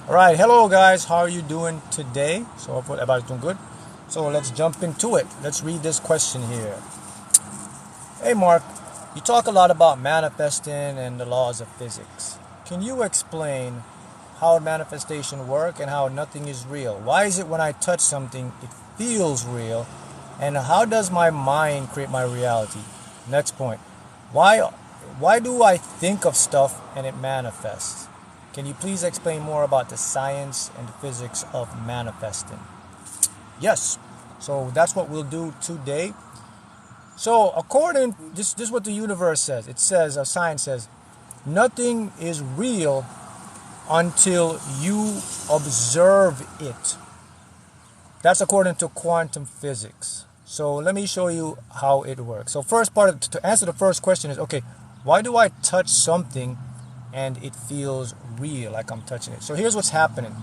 All right, hello guys, how are you doing today? So hopefully everybody's doing good. So let's jump into it. Let's read this question here. Hey Mark, you talk a lot about manifesting and the laws of physics. Can you explain how manifestation work and how nothing is real? Why is it when I touch something it feels real? And how does my mind create my reality? Next point. Why why do I think of stuff and it manifests? Can you please explain more about the science and the physics of manifesting? Yes. So that's what we'll do today. So according this is what the universe says. It says, science says, nothing is real until you observe it. That's according to quantum physics. So let me show you how it works. So first part to answer the first question is, okay, why do I touch something and it feels real, like I'm touching it? So here's what's happening.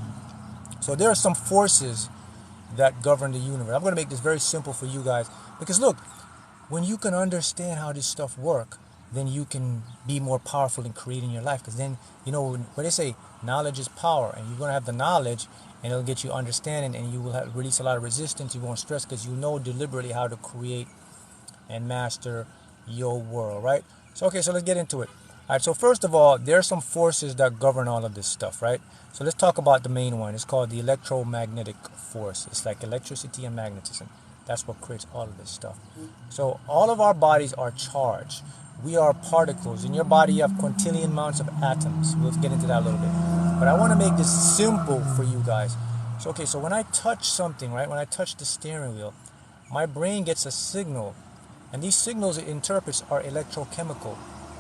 So there are some forces that govern the universe. I'm going to make this very simple for you guys, because look, when you can understand how this stuff works, then you can be more powerful in creating your life. Because then, what they say, knowledge is power, and you're going to have the knowledge, and it'll get you understanding, and you will release a lot of resistance. You won't stress because you know deliberately how to create and master your world, right? So, okay, so let's get into it. All right, so first of all, there are some forces that govern all of this stuff, right? So let's talk about the main one. It's called the electromagnetic force. It's like electricity and magnetism. That's what creates all of this stuff. So all of our bodies are charged. We are particles. In your body, you have quintillion amounts of atoms. We'll get into that a little bit. But I want to make this simple for you guys. So, okay, so when I touch something, right, when I touch the steering wheel, my brain gets a signal. And these signals it interprets are electrochemical.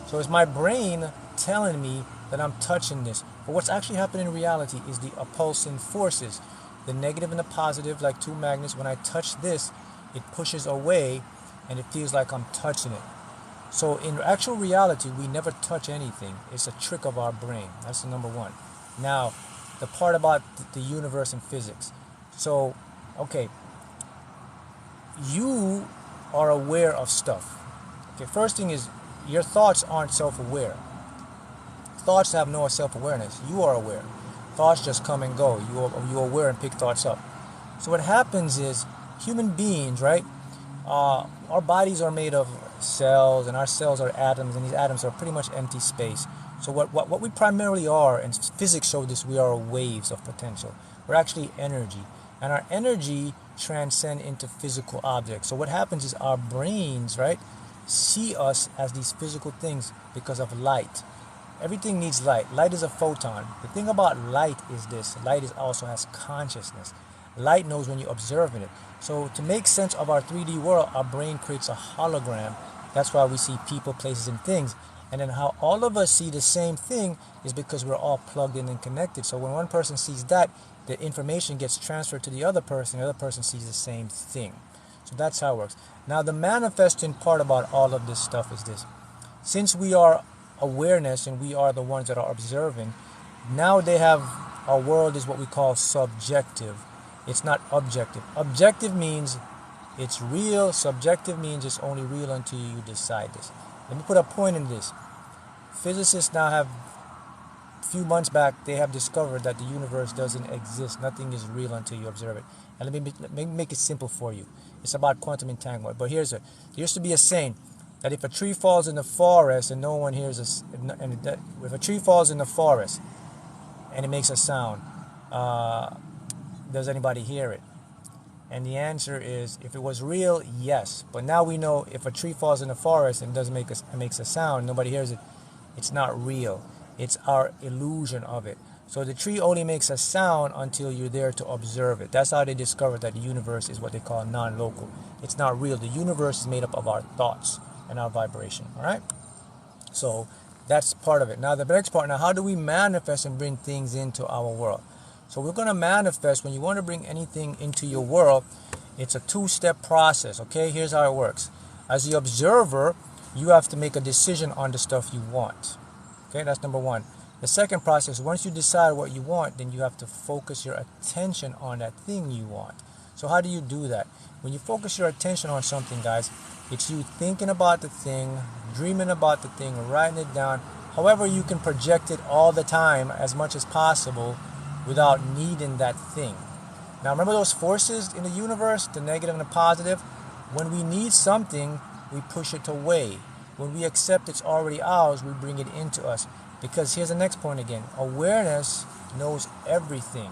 So it's my brain telling me that I'm touching this. But what's actually happening in reality is the opposing forces. The negative and the positive, like two magnets. When I touch this, it pushes away and it feels like I'm touching it. So in actual reality, we never touch anything. It's a trick of our brain. That's the number one. Now, the part about the universe and physics. So, okay, you are aware of stuff. Okay, first thing is, your thoughts aren't self-aware. Thoughts have no self-awareness. You are aware. Thoughts just come and go. You're aware and pick thoughts up. So what happens is, human beings, right? Our bodies are made of cells, and our cells are atoms, and these atoms are pretty much empty space. So what we primarily are, and physics show this, we are waves of potential. We're actually energy. And our energy transcend into physical objects. So what happens is our brains, right, see us as these physical things because of light. Everything needs light. Light is a photon. The thing about light is this. Light also has consciousness. Light knows when you're observing it. So to make sense of our 3D world, our brain creates a hologram. That's why we see people, places, and things. And then how all of us see the same thing is because we're all plugged in and connected. So when one person sees that, the information gets transferred to the other person sees the same thing. So that's how it works. Now the manifesting part about all of this stuff is this. Since we are awareness and we are the ones that are observing, now our world is what we call subjective. It's not objective. Objective means it's real. Subjective means it's only real until you decide this. Let me put a point in this. Physicists now have, a few months back, they have discovered that the universe doesn't exist. Nothing is real until you observe it. And let me make it simple for you. It's about quantum entanglement. But there used to be a saying that if a tree falls in the forest and no one hears us, if a tree falls in the forest and it makes a sound, does anybody hear it? And the answer is, if it was real, yes. But now we know if a tree falls in the forest and makes a sound, nobody hears it, it's not real. It's our illusion of it. So the tree only makes a sound until you're there to observe it. That's how they discovered that the universe is what they call non-local. It's not real. The universe is made up of our thoughts and our vibration. All right? So that's part of it. Now the next part, how do we manifest and bring things into our world? So we're going to manifest. When you want to bring anything into your world, it's a two-step process, okay? Here's how it works. As the observer, you have to make a decision on the stuff you want. Okay, that's number one. The second process, once you decide what you want, then you have to focus your attention on that thing you want. So how do you do that? When you focus your attention on something, guys, it's you thinking about the thing, dreaming about the thing, writing it down. However, you can project it all the time as much as possible without needing that thing. Now remember those forces in the universe, the negative and the positive? When we need something, we push it away. When we accept it's already ours, we bring it into us. Because here's the next point again. Awareness knows everything.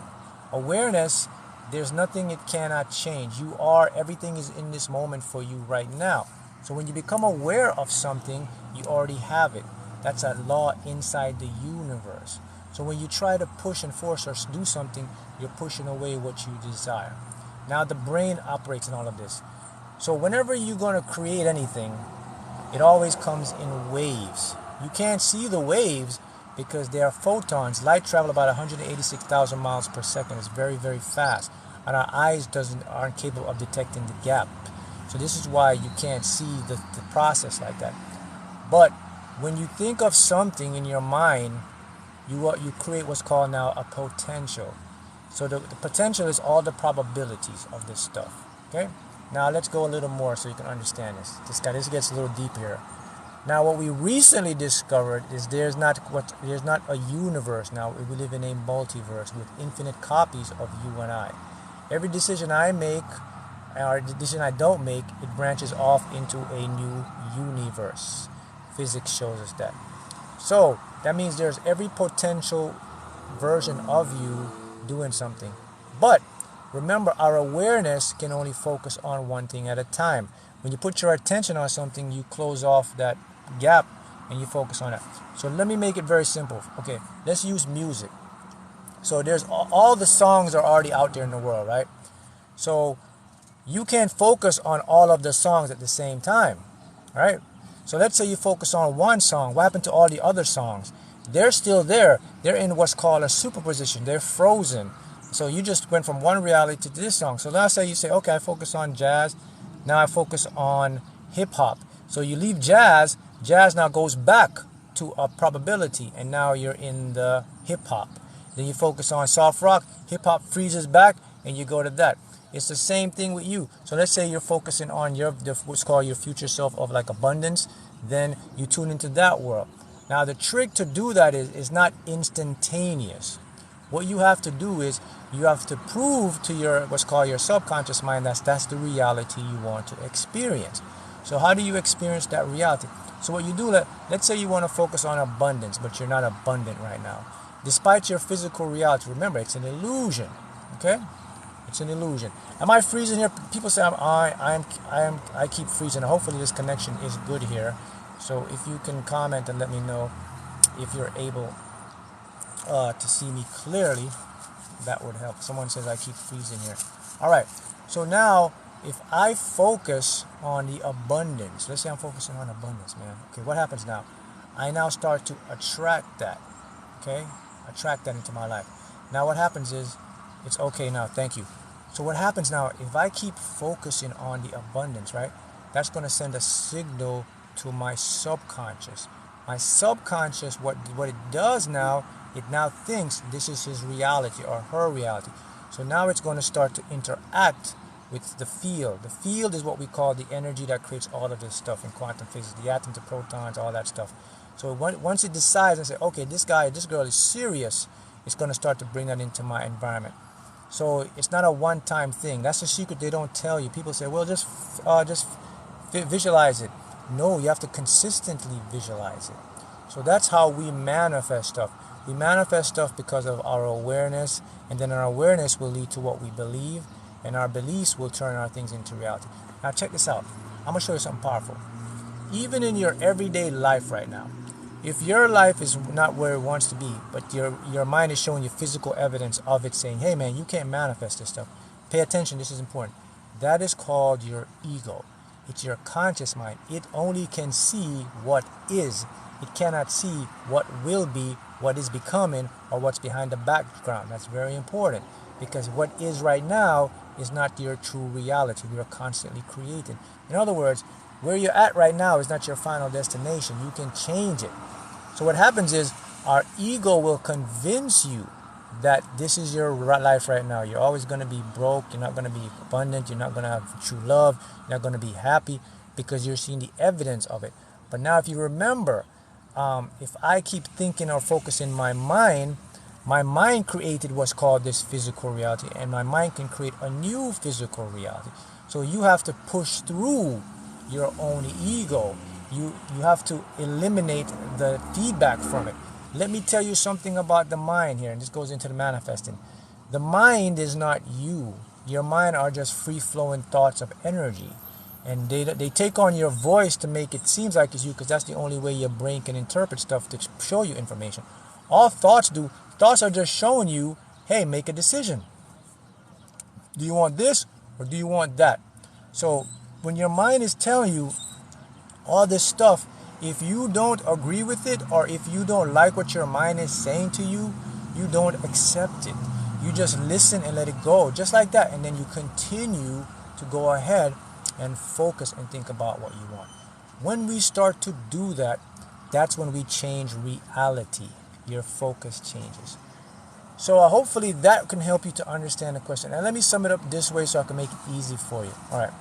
Awareness, there's nothing it cannot change. You are, everything is in this moment for you right now. So when you become aware of something, you already have it. That's a law inside the universe. So when you try to push and force or do something, you're pushing away what you desire. Now the brain operates in all of this. So whenever you're going to create anything, it always comes in waves. You can't see the waves because they are photons. Light travel about 186,000 miles per second. It's very, very fast. And our eyes aren't capable of detecting the gap. So this is why you can't see the process like that. But when you think of something in your mind, you create what's called now a potential. So the potential is all the probabilities of this stuff. Okay? Now let's go a little more so you can understand this. This gets a little deep here. Now what we recently discovered is there's not a universe now. We live in a multiverse with infinite copies of you and I. Every decision I make or decision I don't make, it branches off into a new universe. Physics shows us that. So that means there's every potential version of you doing something. But remember, our awareness can only focus on one thing at a time. When you put your attention on something, you close off that gap and you focus on it. So let me make it very simple. Okay, let's use music. So there's all the songs are already out there in the world, right? So you can't focus on all of the songs at the same time, right? So let's say you focus on one song. What happened to all the other songs? They're still there. They're in what's called a superposition. They're frozen. So you just went from one reality to this song. So let's say you say, okay, I focus on jazz. Now I focus on hip hop. So you leave jazz. Jazz now goes back to a probability. And now you're in the hip hop. Then you focus on soft rock. Hip hop freezes back and you go to that. It's the same thing with you. So let's say you're focusing on what's called your future self of like abundance. Then you tune into that world. Now the trick to do that is not instantaneous. What you have to do is you have to prove to your what's called your subconscious mind that's the reality you want to experience. So how do you experience that reality? So what you do, let's say you want to focus on abundance, but you're not abundant right now. Despite your physical reality, remember it's an illusion. Okay? It's an illusion. Am I freezing here? People say I keep freezing. Hopefully this connection is good here. So if you can comment and let me know if you're able to see me clearly, that would help. Someone says I keep freezing here. All right. So now if I focus on the abundance, let's say I'm focusing on abundance, man. Okay, what happens now? I now start to attract that. Okay? Attract that into my life. Now what happens is, it's okay now, thank you. So what happens now, if I keep focusing on the abundance, right, that's going to send a signal to my subconscious. My subconscious, what it does now, it now thinks this is his reality or her reality. So now it's going to start to interact with the field. The field is what we call the energy that creates all of this stuff in quantum physics, the atoms, the protons, all that stuff. So once it decides and say, okay, this girl is serious, it's going to start to bring that into my environment. So it's not a one-time thing. That's a secret they don't tell you. People say, well, just visualize it. No, you have to consistently visualize it. So that's how we manifest stuff. We manifest stuff because of our awareness, and then our awareness will lead to what we believe, and our beliefs will turn our things into reality. Now check this out. I'm going to show you something powerful. Even in your everyday life right now, if your life is not where it wants to be, but your mind is showing you physical evidence of it saying, hey man, you can't manifest this stuff. Pay attention, this is important. That is called your ego. It's your conscious mind. It only can see what is. It cannot see what will be, what is becoming, or what's behind the background. That's very important because what is right now is not your true reality. We are constantly creating. In other words, where you're at right now is not your final destination. You can change it. So what happens is our ego will convince you that this is your life right now. You're always going to be broke. You're not going to be abundant. You're not going to have true love. You're not going to be happy because you're seeing the evidence of it. But now if you remember, if I keep thinking or focusing my mind, My mind created what's called this physical reality, and my mind can create a new physical reality. So you have to push through your own ego. You have to eliminate the feedback from it. Let me tell you something about the mind here, and this goes into the manifesting. The mind is not you. Your mind are just free-flowing thoughts of energy. And they take on your voice to make it seem like it's you, because that's the only way your brain can interpret stuff to show you information. All thoughts do, thoughts are just showing you, hey, make a decision. Do you want this or do you want that? So when your mind is telling you all this stuff, if you don't agree with it, or if you don't like what your mind is saying to you, you don't accept it. You just listen and let it go, just like that. And then you continue to go ahead and focus and think about what you want. When we start to do that, that's when we change reality. Your focus changes. So hopefully that can help you to understand the question. And let me sum it up this way so I can make it easy for you. All right.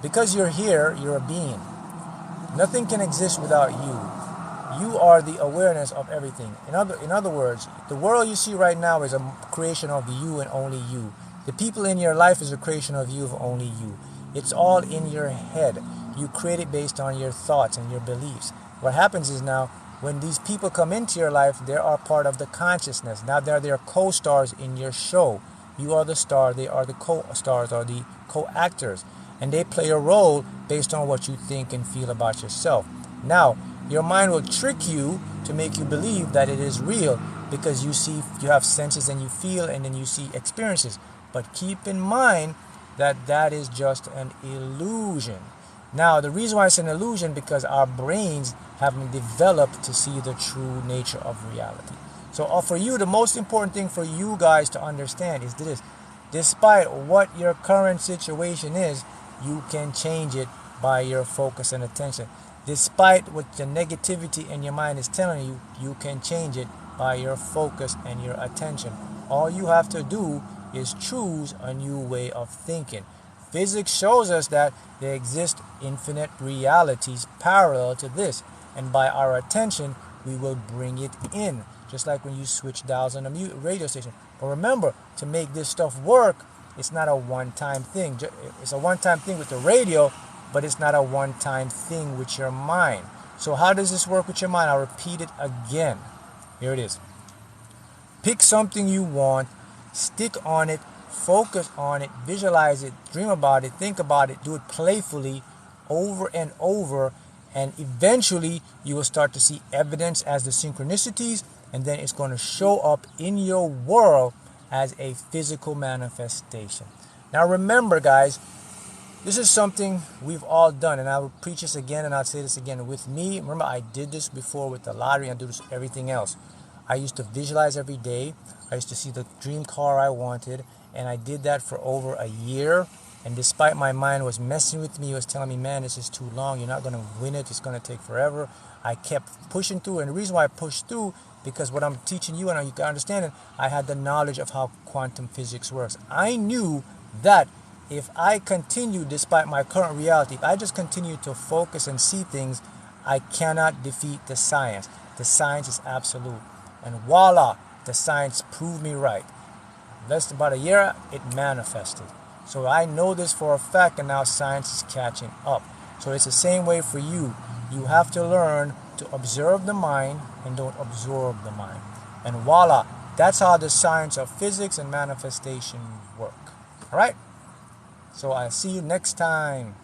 Because you're here, you're a being. Nothing can exist without you. You are the awareness of everything. In other words, the world you see right now is a creation of you and only you. The people in your life is a creation of you, of only you. It's all in your head. You create it based on your thoughts and your beliefs. What happens is now, when these people come into your life, they are part of the consciousness. Now they're their co-stars in your show. You are the star, they are the co-stars or the co-actors. And they play a role based on what you think and feel about yourself. Now, your mind will trick you to make you believe that it is real, because you have senses and you feel, and then you see experiences. But keep in mind that that is just an illusion. Now, the reason why it's an illusion, because our brains haven't developed to see the true nature of reality. So for you, the most important thing for you guys to understand is this. Despite what your current situation is, you can change it by your focus and attention. Despite what the negativity in your mind is telling you, you can change it by your focus and your attention. All you have to do is choose a new way of thinking. Physics shows us that there exist infinite realities parallel to this, and by our attention we will bring it in, just like when you switch dials on a radio station. But remember, to make this stuff work, it's not a one-time thing. It's a one-time thing with the radio, but it's not a one-time thing with your mind. So how does this work with your mind? I'll repeat it again. Here it is. Pick something you want, stick on it, focus on it, visualize it, dream about it, think about it, do it playfully over and over, and eventually you will start to see evidence as the synchronicities, and then it's going to show up in your world as a physical manifestation. Now remember, guys, this is something we've all done, and I will preach this again, and I'll say this again. With me, remember, I did this before with the lottery, and I do this with everything else. I used to visualize every day. I used to see the dream car I wanted, and I did that for over a year. And despite my mind was messing with me, it was telling me, man, this is too long, you're not going to win it, it's going to take forever. I kept pushing through, and the reason why I pushed through, because what I'm teaching you, and you can understand it, I had the knowledge of how quantum physics works. I knew that if I continue despite my current reality, if I just continue to focus and see things, I cannot defeat the science. The science is absolute. And voila, the science proved me right. Less than about a year, it manifested. So I know this for a fact, and now science is catching up. So it's the same way for you. You have to learn to observe the mind and don't absorb the mind. And voila, that's how the science of physics and manifestation work. All right? So I'll see you next time.